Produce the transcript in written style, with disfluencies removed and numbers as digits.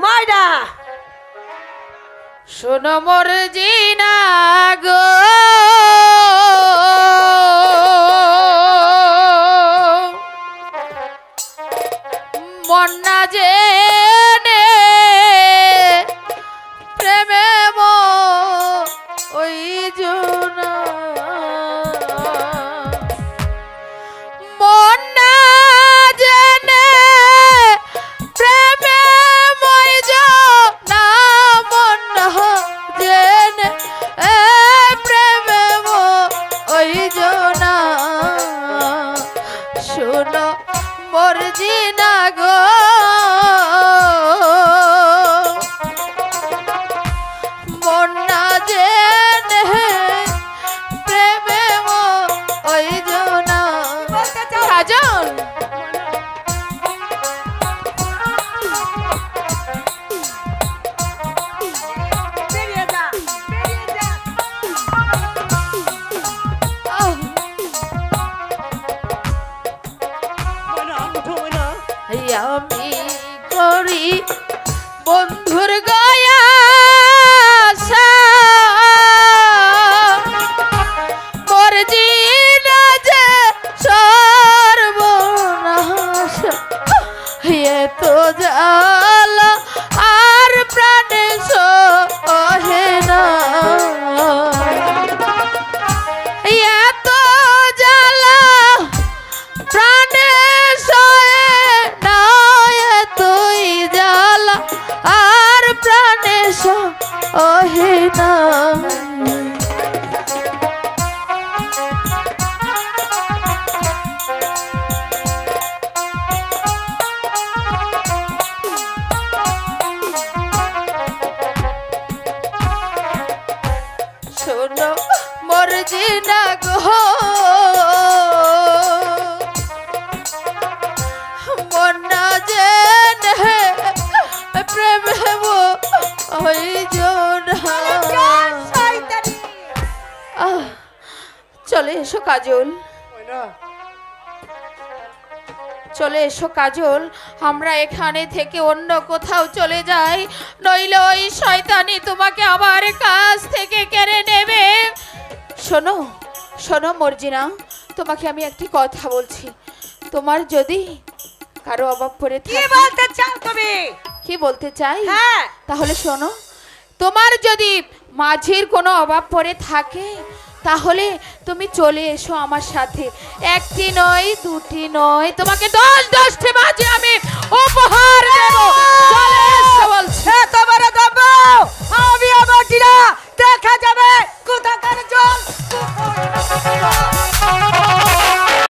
মাইডা শোনো মোর জিনা গো মন না জেনে প্রেমে ওই জোনা মন না জেনে প্রেমে মই জোনা মন না জেনে প্রেমে ওই জোনা শোনো মোর জিনা গো মন না জেনে প্রেমে ওই জোনা সাজন আমি করি বন্ধুর গয়া মোর জিনা যে সর্বনাশ এত জ্বালা আর প্রাণে সহে না এত জ্বালা প্রাণে সহে না এতই জ্বালা আর প্রাণে সহে না শোনো মোর জিনা গো মন না জেনে প্রেমে ওই জোনা চলে এসো কাজল চলে এসো কাজল আমরা এখানে থেকে অন্য কোথাও চলে যাই নইলে ওই শয়তানি তোমাকে আমার কাছ থেকে কেড়ে নেবে শোনো শোনো মর্জিনা তোমাকে আমি একটি কথা বলছি তোমার যদি কারো অভাব পড়ে কি বলতে চাও তুমি কি বলতে চাই হ্যাঁ তাহলে শোনো তোমার যদি মাঝির কোনো অভাব পড়ে থাকে তাহলে তুমি চলে এসো আমার সাথে একটি নয় দুটি নয় তোমাকে 10-10টি মাঝি আমি উপহার দেব